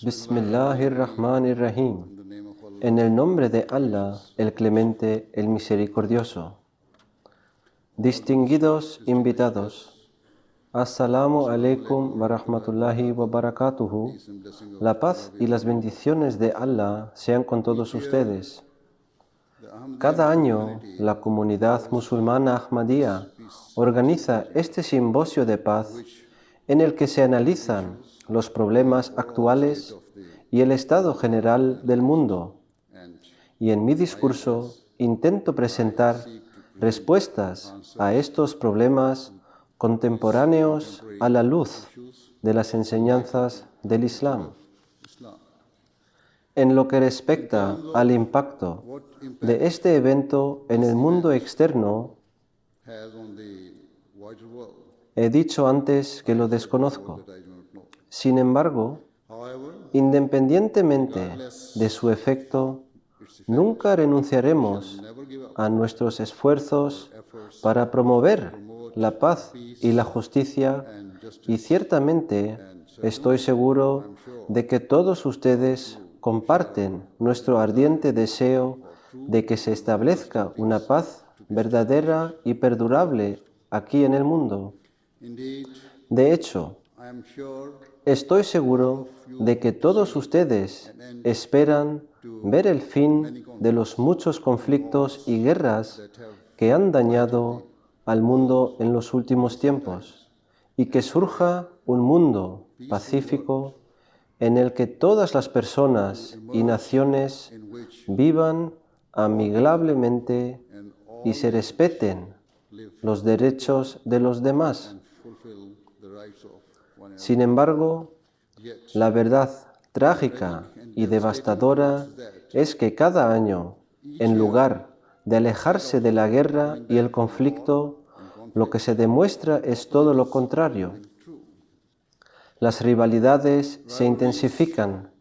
Bismillahirrahmanirrahim. En el nombre de Allah, el Clemente, el Misericordioso. Distinguidos invitados, Assalamu alaikum wa rahmatullahi wa barakatuhu. La paz y las bendiciones de Allah sean con todos ustedes. Cada año, la comunidad musulmana Ahmadiyya organiza este simposio de paz en el que se analizan los problemas actuales y el estado general del mundo. Y en mi discurso intento presentar respuestas a estos problemas contemporáneos a la luz de las enseñanzas del Islam. En lo que respecta al impacto de este evento en el mundo externo, he dicho antes que lo desconozco. Sin embargo, independientemente de su efecto, nunca renunciaremos a nuestros esfuerzos para promover la paz y la justicia, y ciertamente estoy seguro de que todos ustedes comparten nuestro ardiente deseo de que se establezca una paz verdadera y perdurable aquí en el mundo. De hecho, estoy seguro de que todos ustedes esperan ver el fin de los muchos conflictos y guerras que han dañado al mundo en los últimos tiempos, y que surja un mundo pacífico en el que todas las personas y naciones vivan amigablemente y se respeten los derechos de los demás. Sin embargo, la verdad trágica y devastadora es que cada año, en lugar de alejarse de la guerra y el conflicto, lo que se demuestra es todo lo contrario. Las rivalidades se intensifican,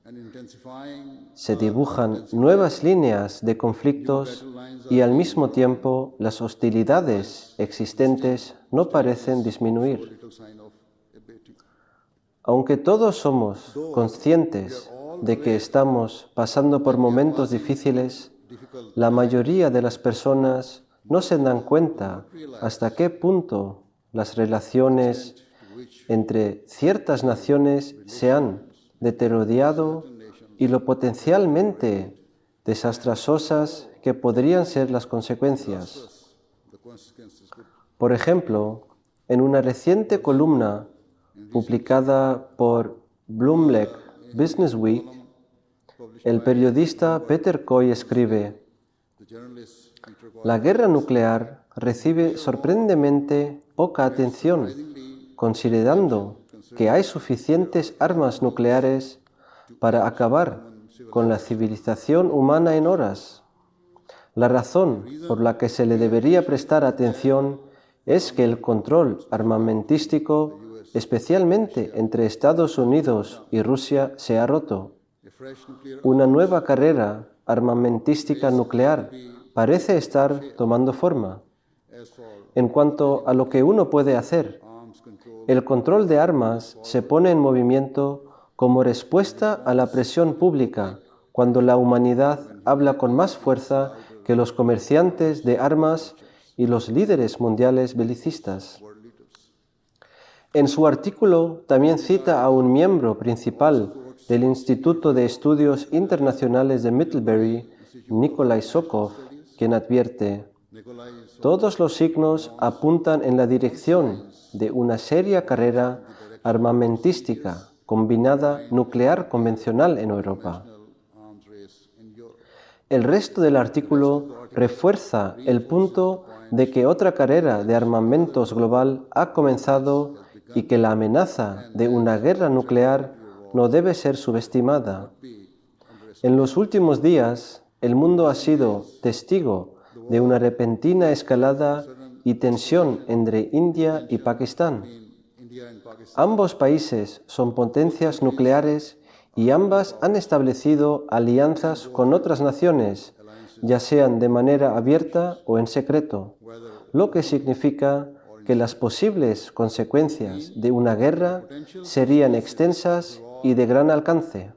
se dibujan nuevas líneas de conflictos y al mismo tiempo las hostilidades existentes no parecen disminuir. Aunque todos somos conscientes de que estamos pasando por momentos difíciles, la mayoría de las personas no se dan cuenta hasta qué punto las relaciones entre ciertas naciones se han deteriorado y lo potencialmente desastrosas que podrían ser las consecuencias. Por ejemplo, en una reciente columna publicada por Bloomberg Businessweek, el periodista Peter Coy escribe: la guerra nuclear recibe sorprendentemente poca atención, considerando que hay suficientes armas nucleares para acabar con la civilización humana en horas. La razón por la que se le debería prestar atención es que el control armamentístico, especialmente entre Estados Unidos y Rusia, se ha roto. Una nueva carrera armamentística nuclear parece estar tomando forma. En cuanto a lo que uno puede hacer, el control de armas se pone en movimiento como respuesta a la presión pública cuando la humanidad habla con más fuerza que los comerciantes de armas y los líderes mundiales belicistas. En su artículo también cita a un miembro principal del Instituto de Estudios Internacionales de Middlebury, Nikolai Sokov, quien advierte: todos los signos apuntan en la dirección de una seria carrera armamentística combinada nuclear convencional en Europa. El resto del artículo refuerza el punto de que otra carrera de armamentos global ha comenzado y que la amenaza de una guerra nuclear no debe ser subestimada. En los últimos días, el mundo ha sido testigo de una repentina escalada y tensión entre India y Pakistán. Ambos países son potencias nucleares y ambas han establecido alianzas con otras naciones, ya sean de manera abierta o en secreto, lo que significa que las posibles consecuencias de una guerra serían extensas y de gran alcance.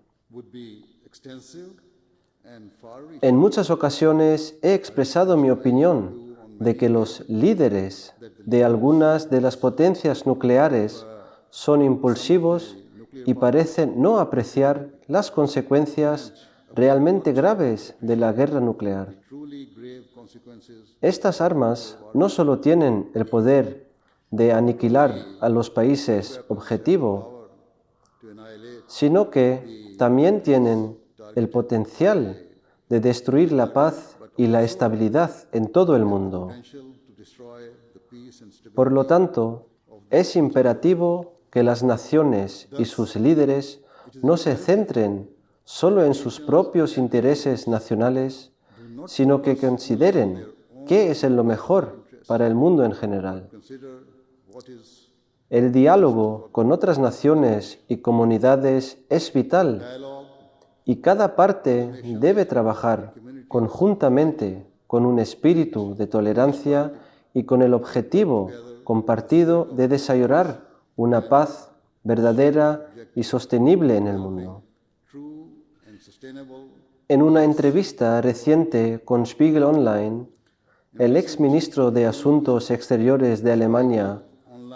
En muchas ocasiones he expresado mi opinión de que los líderes de algunas de las potencias nucleares son impulsivos y parecen no apreciar las consecuencias realmente graves de la guerra nuclear. Estas armas no solo tienen el poder de aniquilar a los países objetivo, sino que también tienen el potencial de destruir la paz y la estabilidad en todo el mundo. Por lo tanto, es imperativo que las naciones y sus líderes no se centren solo en sus propios intereses nacionales, sino que consideren qué es lo mejor para el mundo en general. El diálogo con otras naciones y comunidades es vital y cada parte debe trabajar conjuntamente con un espíritu de tolerancia y con el objetivo compartido de desarrollar una paz verdadera y sostenible en el mundo. En una entrevista reciente con Spiegel Online, el exministro de Asuntos Exteriores de Alemania,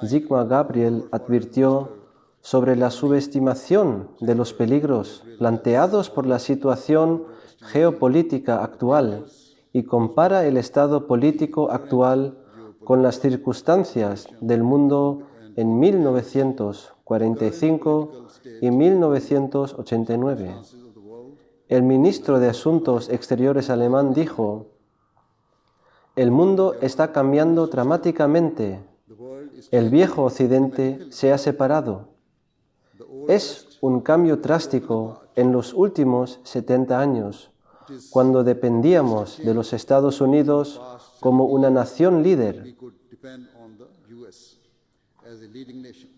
Sigmar Gabriel, advirtió sobre la subestimación de los peligros planteados por la situación geopolítica actual y compara el estado político actual con las circunstancias del mundo en 1945 y 1989. El ministro de Asuntos Exteriores alemán dijo: "El mundo está cambiando dramáticamente. El viejo Occidente se ha separado. Es un cambio drástico en los últimos 70 años, cuando dependíamos de los Estados Unidos como una nación líder.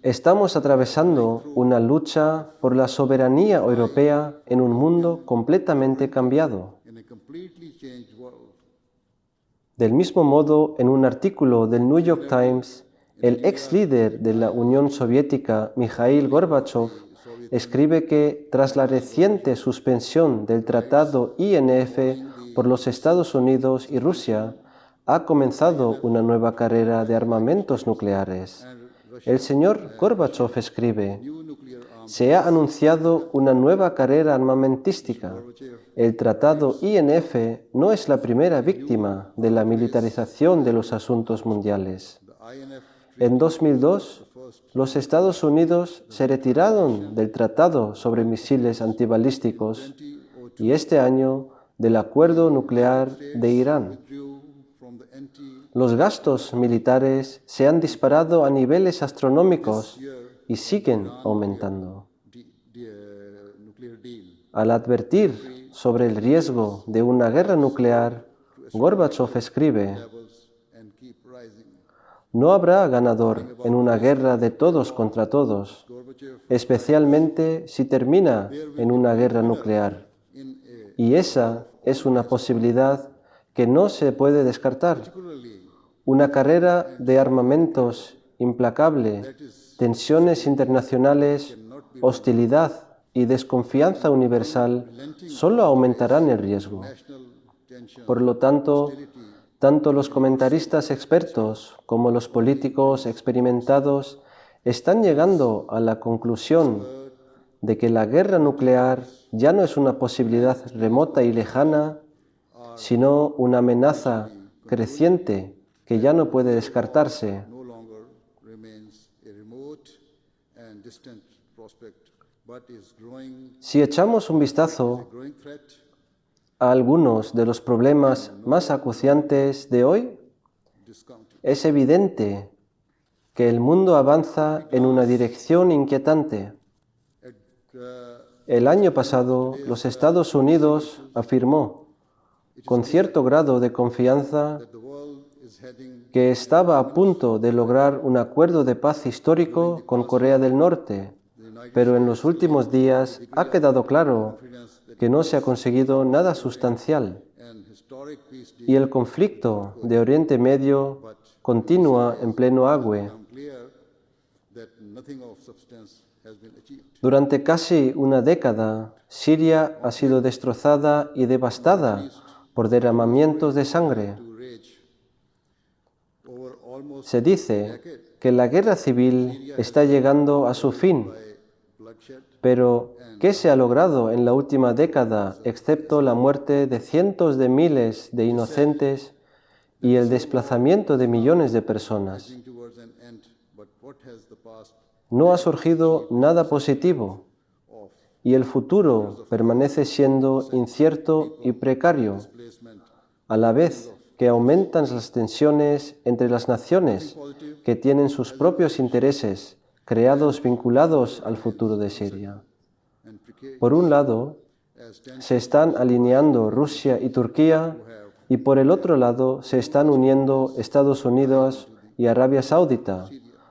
Estamos atravesando una lucha por la soberanía europea en un mundo completamente cambiado". Del mismo modo, en un artículo del New York Times, el ex líder de la Unión Soviética, Mikhail Gorbachev, escribe que tras la reciente suspensión del Tratado INF por los Estados Unidos y Rusia, ha comenzado una nueva carrera de armamentos nucleares. El señor Gorbachev escribe: "Se ha anunciado una nueva carrera armamentística. El Tratado INF no es la primera víctima de la militarización de los asuntos mundiales. En 2002, los Estados Unidos se retiraron del Tratado sobre Misiles Antibalísticos y este año del Acuerdo Nuclear de Irán. Los gastos militares se han disparado a niveles astronómicos y siguen aumentando". Al advertir sobre el riesgo de una guerra nuclear, Gorbachev escribe: "No habrá ganador en una guerra de todos contra todos, especialmente si termina en una guerra nuclear. Y esa es una posibilidad que no se puede descartar. Una carrera de armamentos implacable, tensiones internacionales, hostilidad y desconfianza universal solo aumentarán el riesgo. Por lo tanto, tanto los comentaristas expertos como los políticos experimentados están llegando a la conclusión de que la guerra nuclear ya no es una posibilidad remota y lejana, sino una amenaza creciente que ya no puede descartarse. Si echamos un vistazo a algunos de los problemas más acuciantes de hoy, es evidente que el mundo avanza en una dirección inquietante. El año pasado, los Estados Unidos afirmó, con cierto grado de confianza, que estaba a punto de lograr un acuerdo de paz histórico con Corea del Norte, pero en los últimos días ha quedado claro que no se ha conseguido nada sustancial y el conflicto de Oriente Medio continúa en pleno auge. Durante casi una década, Siria ha sido destrozada y devastada por derramamientos de sangre. Se dice que la guerra civil está llegando a su fin, pero ¿qué se ha logrado en la última década excepto la muerte de cientos de miles de inocentes y el desplazamiento de millones de personas? No ha surgido nada positivo y el futuro permanece siendo incierto y precario, a la vez que aumentan las tensiones entre las naciones que tienen sus propios intereses creados vinculados al futuro de Siria. Por un lado, se están alineando Rusia y Turquía, y por el otro lado se están uniendo Estados Unidos y Arabia Saudita,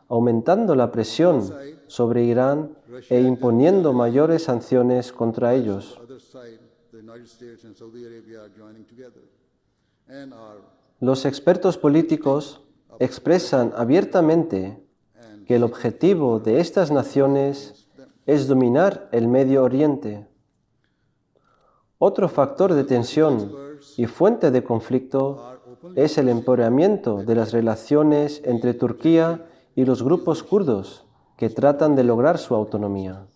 aumentando la presión sobre Irán e imponiendo mayores sanciones contra ellos. Los expertos políticos expresan abiertamente que el objetivo de estas naciones es dominar el Medio Oriente. Otro factor de tensión y fuente de conflicto es el empeoramiento de las relaciones entre Turquía y los grupos kurdos que tratan de lograr su autonomía.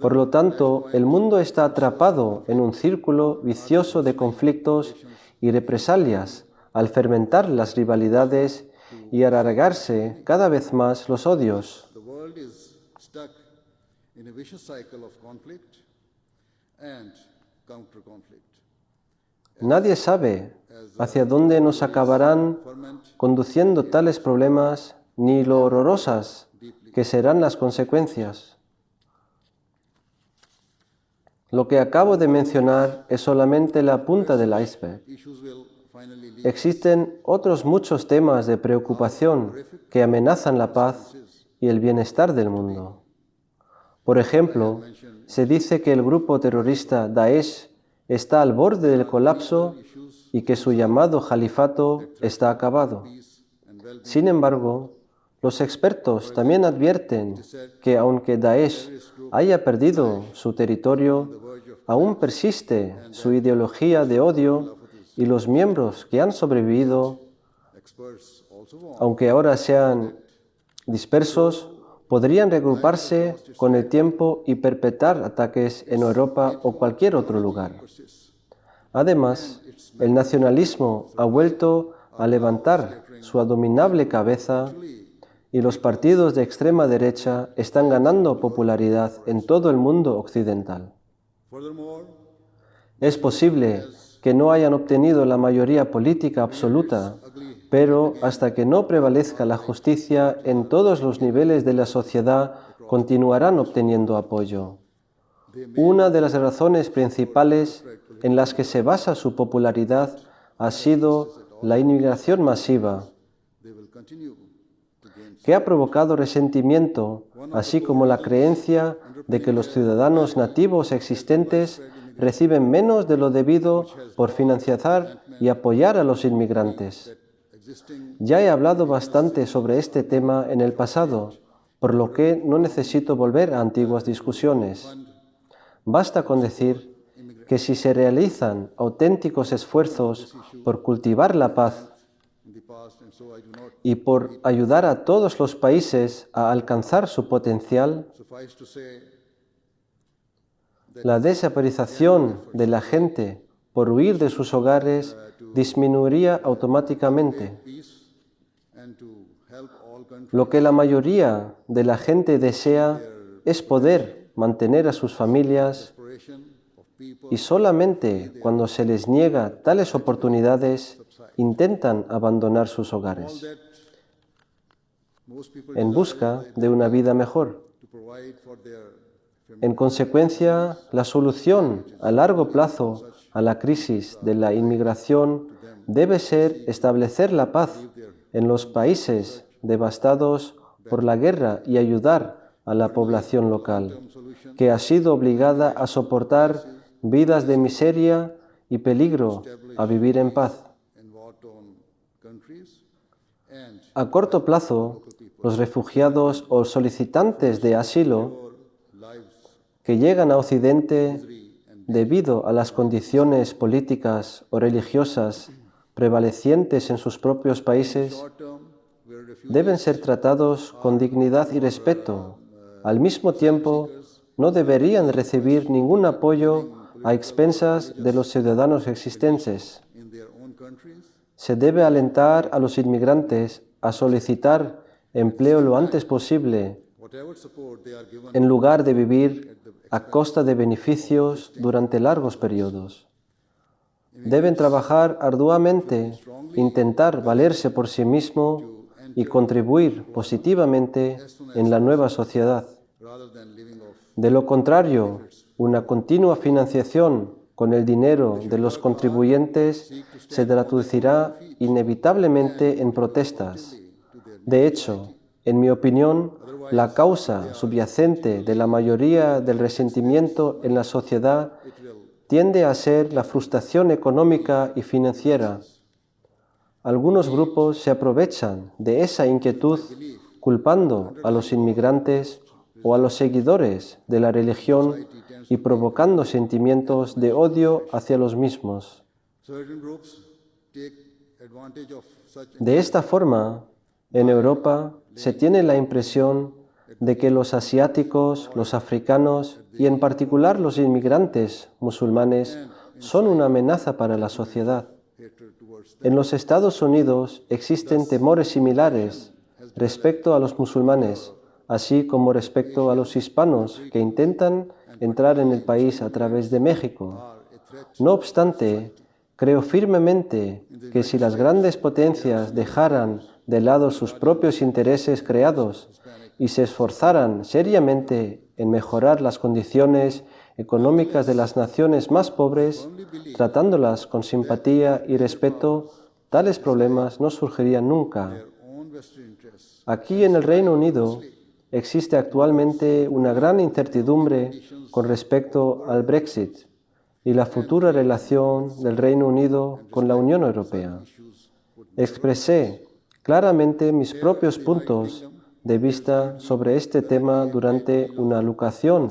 Por lo tanto, el mundo está atrapado en un círculo vicioso de conflictos y represalias al fermentar las rivalidades y alargarse cada vez más los odios. Nadie sabe hacia dónde nos acabarán conduciendo tales problemas ni lo horrorosas que serán las consecuencias. Lo que acabo de mencionar es solamente la punta del iceberg. Existen otros muchos temas de preocupación que amenazan la paz y el bienestar del mundo. Por ejemplo, se dice que el grupo terrorista Daesh está al borde del colapso y que su llamado califato está acabado. Sin embargo, los expertos también advierten que aunque Daesh haya perdido su territorio, aún persiste su ideología de odio y los miembros que han sobrevivido, aunque ahora sean dispersos, podrían regruparse con el tiempo y perpetrar ataques en Europa o cualquier otro lugar. Además, el nacionalismo ha vuelto a levantar su abominable cabeza y los partidos de extrema derecha están ganando popularidad en todo el mundo occidental. Es posible que no hayan obtenido la mayoría política absoluta, pero hasta que no prevalezca la justicia en todos los niveles de la sociedad, continuarán obteniendo apoyo. Una de las razones principales en las que se basa su popularidad ha sido la inmigración masiva, que ha provocado resentimiento, así como la creencia de que los ciudadanos nativos existentes reciben menos de lo debido por financiar y apoyar a los inmigrantes. Ya he hablado bastante sobre este tema en el pasado, por lo que no necesito volver a antiguas discusiones. Basta con decir que si se realizan auténticos esfuerzos por cultivar la paz y por ayudar a todos los países a alcanzar su potencial, la desaparición de la gente por huir de sus hogares disminuiría automáticamente. Lo que la mayoría de la gente desea es poder mantener a sus familias y solamente cuando se les niega tales oportunidades intentan abandonar sus hogares en busca de una vida mejor. En consecuencia, la solución a largo plazo a la crisis de la inmigración debe ser establecer la paz en los países devastados por la guerra y ayudar a la población local, que ha sido obligada a soportar vidas de miseria y peligro a vivir en paz. A corto plazo, los refugiados o solicitantes de asilo que llegan a Occidente debido a las condiciones políticas o religiosas prevalecientes en sus propios países, deben ser tratados con dignidad y respeto. Al mismo tiempo, no deberían recibir ningún apoyo a expensas de los ciudadanos existentes. Se debe alentar a los inmigrantes a solicitar empleo lo antes posible, en lugar de vivir a costa de beneficios durante largos periodos. Deben trabajar arduamente, intentar valerse por sí mismo y contribuir positivamente en la nueva sociedad. De lo contrario, una continua financiación con el dinero de los contribuyentes se traducirá inevitablemente en protestas. De hecho, en mi opinión, la causa subyacente de la mayoría del resentimiento en la sociedad tiende a ser la frustración económica y financiera. Algunos grupos se aprovechan de esa inquietud culpando a los inmigrantes o a los seguidores de la religión y provocando sentimientos de odio hacia los mismos. De esta forma, en Europa se tiene la impresión de que los asiáticos, los africanos y en particular los inmigrantes musulmanes son una amenaza para la sociedad. En los Estados Unidos existen temores similares respecto a los musulmanes, así como respecto a los hispanos que intentan entrar en el país a través de México. No obstante, creo firmemente que si las grandes potencias dejaran de lado sus propios intereses creados y se esforzaran seriamente en mejorar las condiciones económicas de las naciones más pobres, tratándolas con simpatía y respeto, tales problemas no surgirían nunca. Aquí en el Reino Unido existe actualmente una gran incertidumbre con respecto al Brexit y la futura relación del Reino Unido con la Unión Europea. Expresé claramente mis propios puntos de vista sobre este tema durante una alocución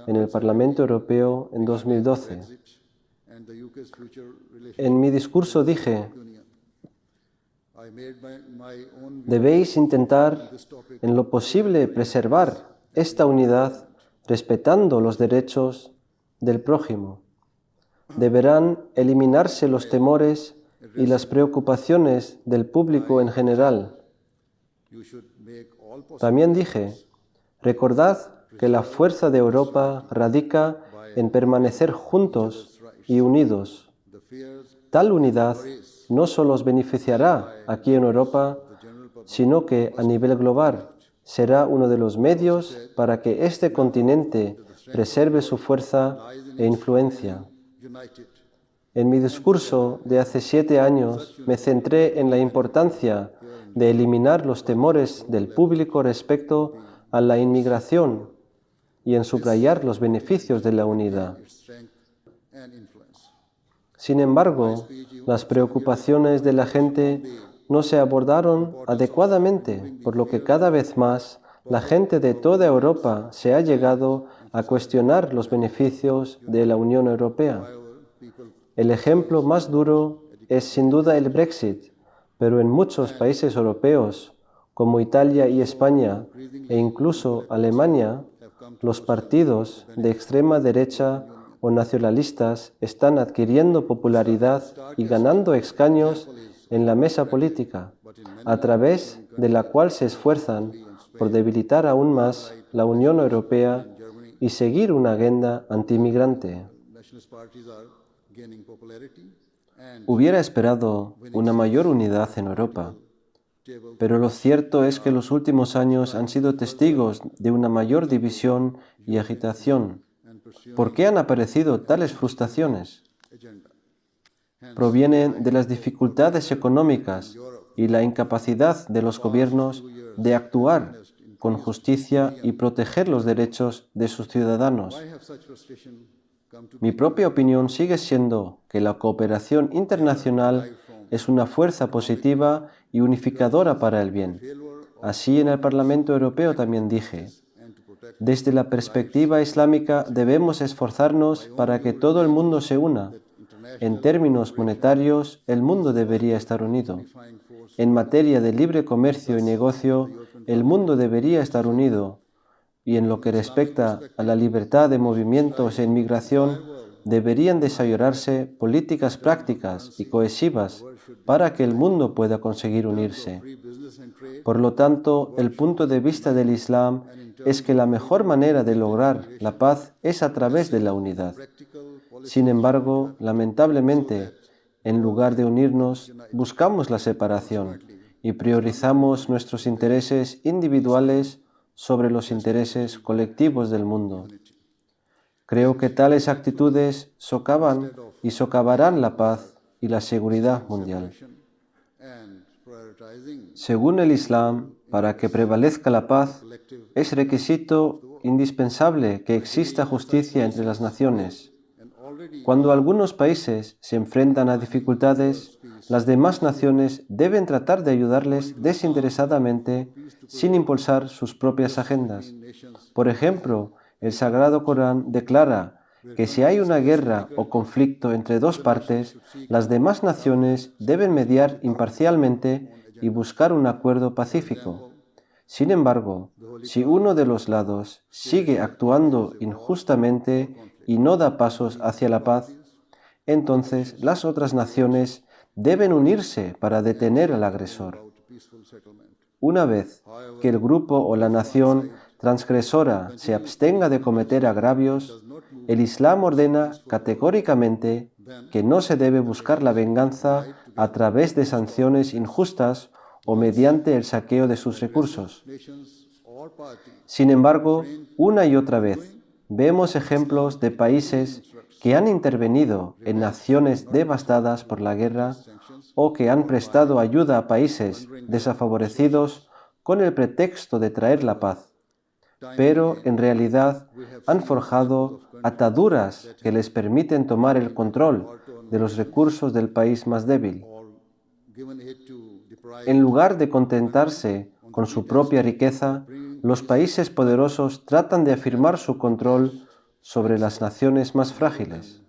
en el Parlamento Europeo en 2012. En mi discurso dije: debéis intentar en lo posible preservar esta unidad respetando los derechos del prójimo. Deberán eliminarse los temores y las preocupaciones del público en general. También dije: recordad que la fuerza de Europa radica en permanecer juntos y unidos. Tal unidad no solo os beneficiará aquí en Europa, sino que a nivel global será uno de los medios para que este continente preserve su fuerza e influencia. En mi discurso de hace 7 años me centré en la importancia de eliminar los temores del público respecto a la inmigración y en subrayar los beneficios de la unidad. Sin embargo, las preocupaciones de la gente no se abordaron adecuadamente, por lo que cada vez más la gente de toda Europa se ha llegado a cuestionar los beneficios de la Unión Europea. El ejemplo más duro es sin duda el Brexit, pero en muchos países europeos, como Italia y España, e incluso Alemania, los partidos de extrema derecha o nacionalistas están adquiriendo popularidad y ganando escaños en la mesa política, a través de la cual se esfuerzan por debilitar aún más la Unión Europea y seguir una agenda antimigrante. Hubiera esperado una mayor unidad en Europa, pero lo cierto es que los últimos años han sido testigos de una mayor división y agitación. ¿Por qué han aparecido tales frustraciones? Provienen de las dificultades económicas y la incapacidad de los gobiernos de actuar con justicia y proteger los derechos de sus ciudadanos. Mi propia opinión sigue siendo que la cooperación internacional es una fuerza positiva y unificadora para el bien. Así en el Parlamento Europeo también dije, desde la perspectiva islámica debemos esforzarnos para que todo el mundo se una. En términos monetarios, el mundo debería estar unido. En materia de libre comercio y negocio, el mundo debería estar unido. Y en lo que respecta a la libertad de movimientos e inmigración, deberían desarrollarse políticas prácticas y cohesivas para que el mundo pueda conseguir unirse. Por lo tanto, el punto de vista del Islam es que la mejor manera de lograr la paz es a través de la unidad. Sin embargo, lamentablemente, en lugar de unirnos, buscamos la separación y priorizamos nuestros intereses individuales sobre los intereses colectivos del mundo. Creo que tales actitudes socavan y socavarán la paz y la seguridad mundial. Según el Islam, para que prevalezca la paz, es requisito indispensable que exista justicia entre las naciones. Cuando algunos países se enfrentan a dificultades, las demás naciones deben tratar de ayudarles desinteresadamente sin impulsar sus propias agendas. Por ejemplo, el Sagrado Corán declara que si hay una guerra o conflicto entre dos partes, las demás naciones deben mediar imparcialmente y buscar un acuerdo pacífico. Sin embargo, si uno de los lados sigue actuando injustamente y no da pasos hacia la paz, entonces las otras naciones deben unirse para detener al agresor. Una vez que el grupo o la nación transgresora se abstenga de cometer agravios, el Islam ordena categóricamente que no se debe buscar la venganza a través de sanciones injustas o mediante el saqueo de sus recursos. Sin embargo, una y otra vez, vemos ejemplos de países que han intervenido en naciones devastadas por la guerra o que han prestado ayuda a países desfavorecidos con el pretexto de traer la paz, pero en realidad han forjado ataduras que les permiten tomar el control de los recursos del país más débil. En lugar de contentarse con su propia riqueza, los países poderosos tratan de afirmar su control sobre las naciones más frágiles.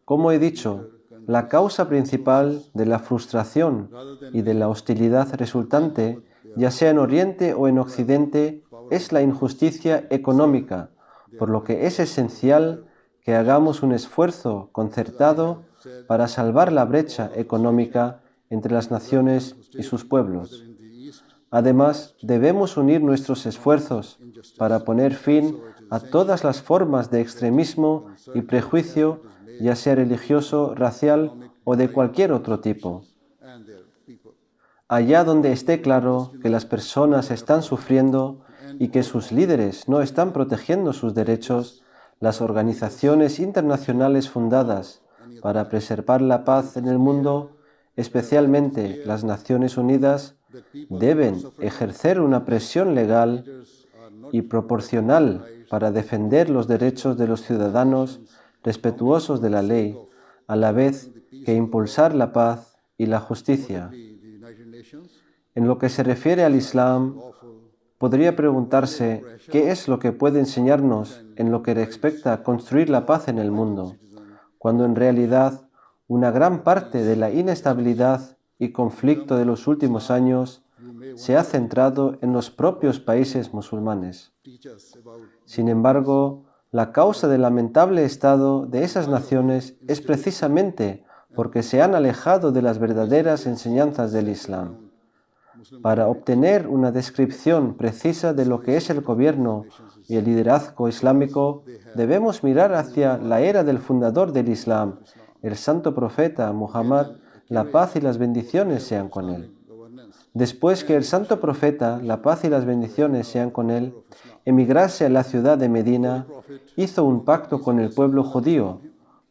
Como he dicho, la causa principal de la frustración y de la hostilidad resultante, ya sea en Oriente o en Occidente, es la injusticia económica, por lo que es esencial que hagamos un esfuerzo concertado para salvar la brecha económica entre las naciones y sus pueblos. Además, debemos unir nuestros esfuerzos para poner fin a todas las formas de extremismo y prejuicio, ya sea religioso, racial o de cualquier otro tipo. Allá donde esté claro que las personas están sufriendo y que sus líderes no están protegiendo sus derechos, las organizaciones internacionales fundadas para preservar la paz en el mundo, especialmente las Naciones Unidas, deben ejercer una presión legal y proporcional para defender los derechos de los ciudadanos respetuosos de la ley, a la vez que impulsar la paz y la justicia. En lo que se refiere al Islam, podría preguntarse qué es lo que puede enseñarnos en lo que respecta a construir la paz en el mundo, cuando en realidad una gran parte de la inestabilidad y conflicto de los últimos años se ha centrado en los propios países musulmanes. Sin embargo, la causa del lamentable estado de esas naciones es precisamente porque se han alejado de las verdaderas enseñanzas del Islam. Para obtener una descripción precisa de lo que es el gobierno y el liderazgo islámico, debemos mirar hacia la era del fundador del Islam, el santo profeta Muhammad, la paz y las bendiciones sean con él. Después que el santo profeta, la paz y las bendiciones sean con él, emigrase a la ciudad de Medina, hizo un pacto con el pueblo judío,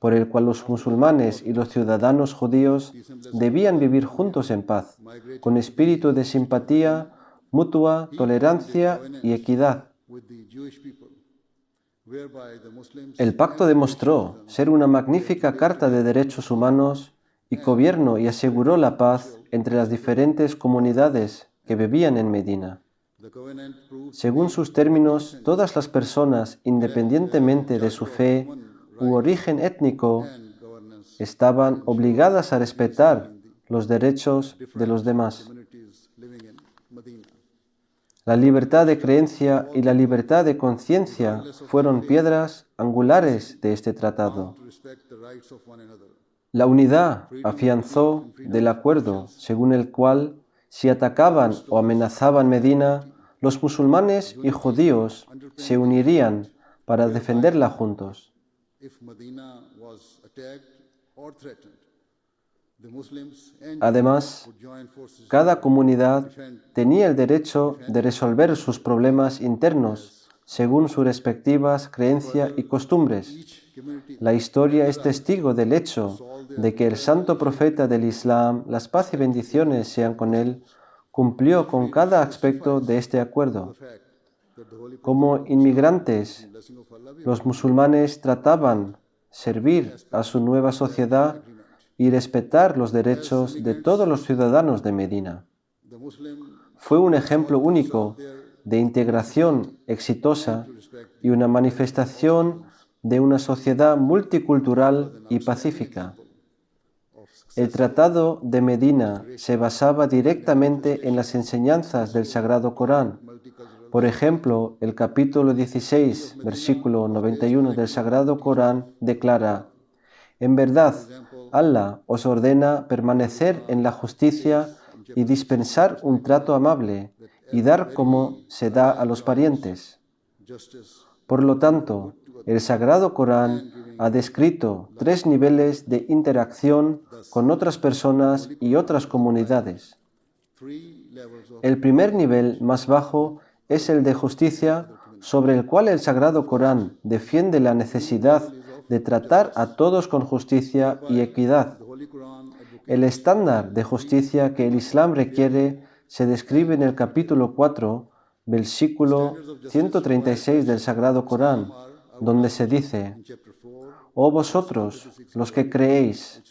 por el cual los musulmanes y los ciudadanos judíos debían vivir juntos en paz, con espíritu de simpatía mutua, tolerancia y equidad. El pacto demostró ser una magnífica carta de derechos humanos y gobierno y aseguró la paz entre las diferentes comunidades que vivían en Medina. Según sus términos, todas las personas, independientemente de su fe u origen étnico, estaban obligadas a respetar los derechos de los demás. La libertad de creencia y la libertad de conciencia fueron piedras angulares de este tratado. La unidad afianzó del acuerdo según el cual, si atacaban o amenazaban Medina, los musulmanes y judíos se unirían para defenderla juntos. Además, cada comunidad tenía el derecho de resolver sus problemas internos según sus respectivas creencias y costumbres. La historia es testigo del hecho de que el santo profeta del Islam, las paz y bendiciones sean con él, cumplió con cada aspecto de este acuerdo. Como inmigrantes, los musulmanes trataban servir a su nueva sociedad y respetar los derechos de todos los ciudadanos de Medina. Fue un ejemplo único de integración exitosa y una manifestación de una sociedad multicultural y pacífica. El Tratado de Medina se basaba directamente en las enseñanzas del Sagrado Corán. Por ejemplo, el capítulo 16, versículo 91 del Sagrado Corán declara: En verdad, Allah os ordena permanecer en la justicia y dispensar un trato amable y dar como se da a los parientes. Por lo tanto, el Sagrado Corán ha descrito 3 niveles de interacción con otras personas y otras comunidades. El primer nivel, más bajo, es el de justicia, sobre el cual el Sagrado Corán defiende la necesidad de tratar a todos con justicia y equidad. El estándar de justicia que el Islam requiere se describe en el capítulo 4, versículo 136 del Sagrado Corán, donde se dice: Oh vosotros, los que creéis,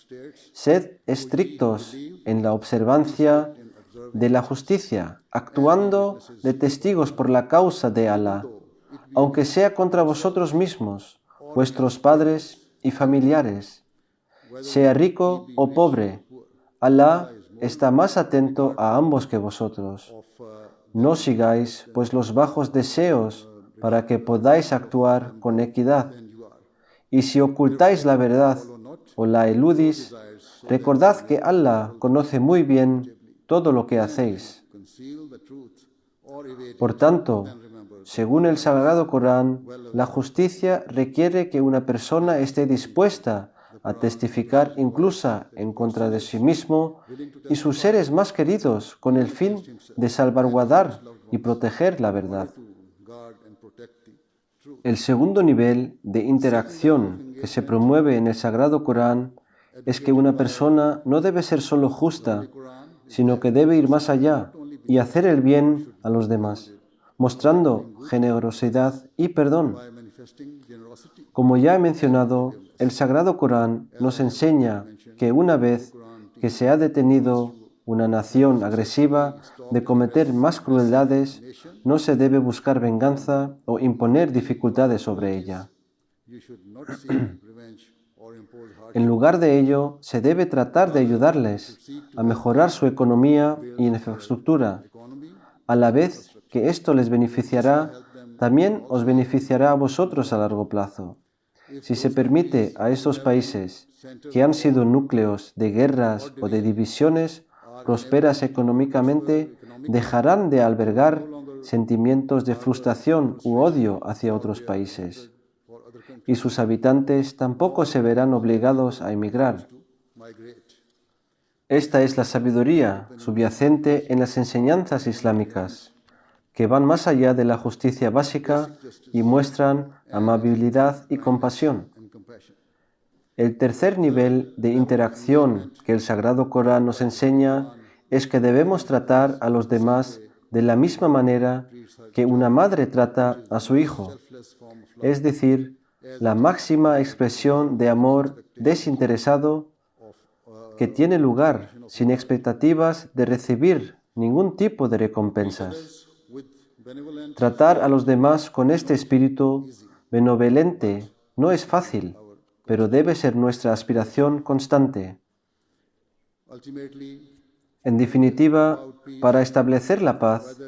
sed estrictos en la observancia de la justicia, actuando de testigos por la causa de Allah, aunque sea contra vosotros mismos, vuestros padres y familiares. Sea rico o pobre, Allah está más atento a ambos que vosotros. No sigáis, pues, los bajos deseos para que podáis actuar con equidad. Y si ocultáis la verdad o la eludís, recordad que Allah conoce muy bien todo lo que hacéis. Por tanto, según el Sagrado Corán, la justicia requiere que una persona esté dispuesta a testificar incluso en contra de sí mismo y sus seres más queridos con el fin de salvaguardar y proteger la verdad. El segundo nivel de interacción que se promueve en el Sagrado Corán es que una persona no debe ser solo justa, sino que debe ir más allá y hacer el bien a los demás, mostrando generosidad y perdón. Como ya he mencionado, el Sagrado Corán nos enseña que una vez que se ha detenido una nación agresiva de cometer más crueldades, no se debe buscar venganza o imponer dificultades sobre ella. En lugar de ello, se debe tratar de ayudarles a mejorar su economía y infraestructura, a la vez que esto les beneficiará, también os beneficiará a vosotros a largo plazo. Si se permite a estos países, que han sido núcleos de guerras o de divisiones, prósperas económicamente, dejarán de albergar sentimientos de frustración u odio hacia otros países, y sus habitantes tampoco se verán obligados a emigrar. Esta es la sabiduría subyacente en las enseñanzas islámicas, que van más allá de la justicia básica y muestran amabilidad y compasión. El tercer nivel de interacción que el Sagrado Corán nos enseña es que debemos tratar a los demás de la misma manera que una madre trata a su hijo, es decir, la máxima expresión de amor desinteresado que tiene lugar sin expectativas de recibir ningún tipo de recompensas. Tratar a los demás con este espíritu benevolente no es fácil, pero debe ser nuestra aspiración constante. En definitiva, para establecer la paz,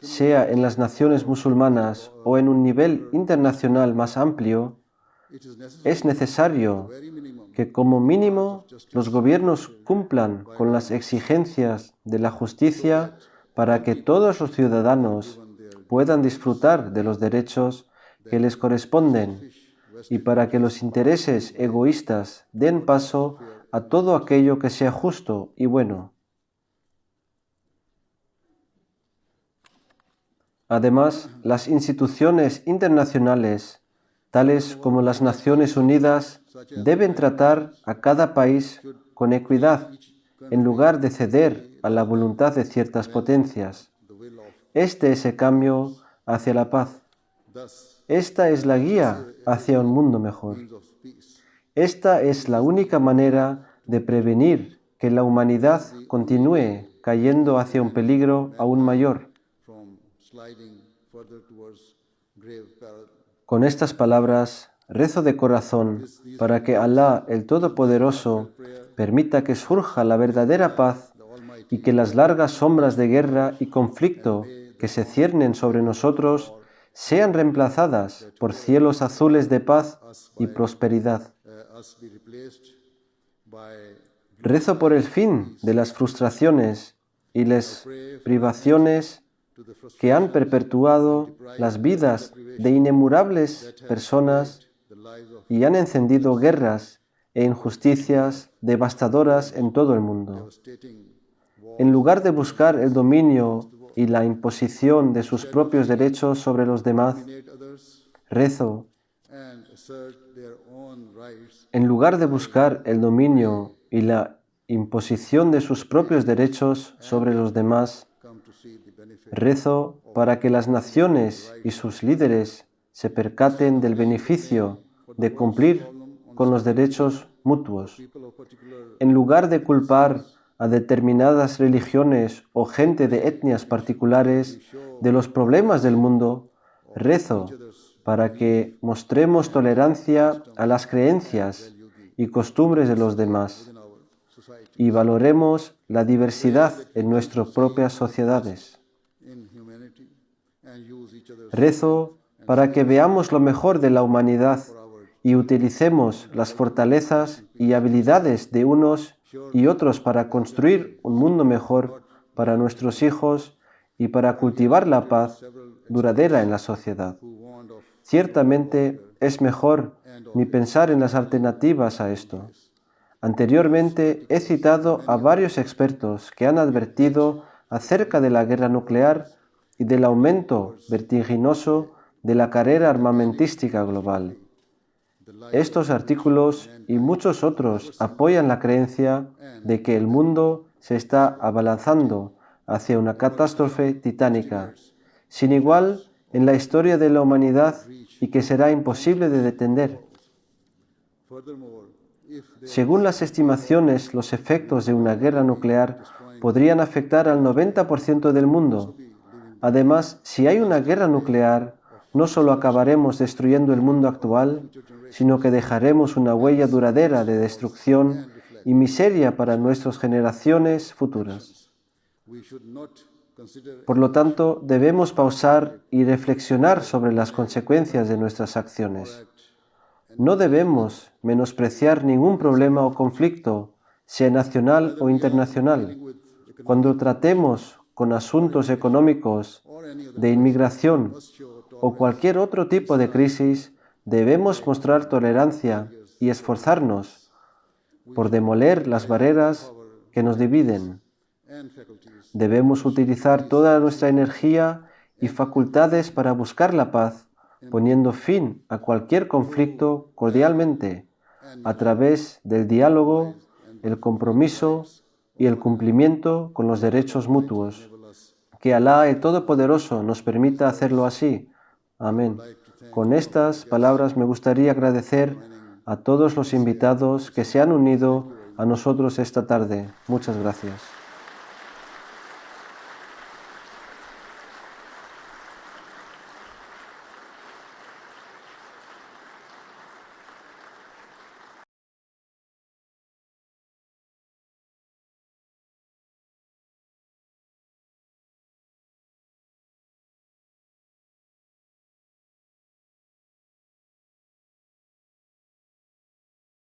sea en las naciones musulmanas o en un nivel internacional más amplio, es necesario que como mínimo los gobiernos cumplan con las exigencias de la justicia para que todos los ciudadanos puedan disfrutar de los derechos que les corresponden y para que los intereses egoístas den paso a todo aquello que sea justo y bueno. Además, las instituciones internacionales, tales como las Naciones Unidas, deben tratar a cada país con equidad, en lugar de ceder a la voluntad de ciertas potencias. Este es el cambio hacia la paz. Esta es la guía hacia un mundo mejor. Esta es la única manera de prevenir que la humanidad continúe cayendo hacia un peligro aún mayor. Con estas palabras, rezo de corazón para que Alá, el Todopoderoso, permita que surja la verdadera paz y que las largas sombras de guerra y conflicto que se ciernen sobre nosotros sean reemplazadas por cielos azules de paz y prosperidad. Rezo por el fin de las frustraciones y las privaciones que han perpetuado las vidas de innumerables personas y han encendido guerras e injusticias devastadoras en todo el mundo. En lugar de buscar el dominio y la imposición de sus propios derechos sobre los demás, rezo. En lugar de buscar el dominio y la imposición de sus propios derechos sobre los demás, rezo para que las naciones y sus líderes se percaten del beneficio de cumplir con los derechos mutuos. En lugar de culpar a determinadas religiones o gente de etnias particulares de los problemas del mundo, rezo para que mostremos tolerancia a las creencias y costumbres de los demás y valoremos la diversidad en nuestras propias sociedades. Rezo para que veamos lo mejor de la humanidad y utilicemos las fortalezas y habilidades de unos y otros para construir un mundo mejor para nuestros hijos y para cultivar la paz duradera en la sociedad. Ciertamente es mejor ni pensar en las alternativas a esto. Anteriormente he citado a varios expertos que han advertido acerca de la guerra nuclear y del aumento vertiginoso de la carrera armamentística global. Estos artículos y muchos otros apoyan la creencia de que el mundo se está abalanzando hacia una catástrofe titánica, sin igual en la historia de la humanidad y que será imposible de detener. Según las estimaciones, los efectos de una guerra nuclear podrían afectar al 90% del mundo. Además, si hay una guerra nuclear, no solo acabaremos destruyendo el mundo actual, sino que dejaremos una huella duradera de destrucción y miseria para nuestras generaciones futuras. Por lo tanto, debemos pausar y reflexionar sobre las consecuencias de nuestras acciones. No debemos menospreciar ningún problema o conflicto, sea nacional o internacional. Cuando tratemos con asuntos económicos, de inmigración o cualquier otro tipo de crisis, debemos mostrar tolerancia y esforzarnos por demoler las barreras que nos dividen. Debemos utilizar toda nuestra energía y facultades para buscar la paz, poniendo fin a cualquier conflicto cordialmente, a través del diálogo, el compromiso y el cumplimiento con los derechos mutuos. Que Alá el Todopoderoso nos permita hacerlo así. Amén. Con estas palabras me gustaría agradecer a todos los invitados que se han unido a nosotros esta tarde. Muchas gracias.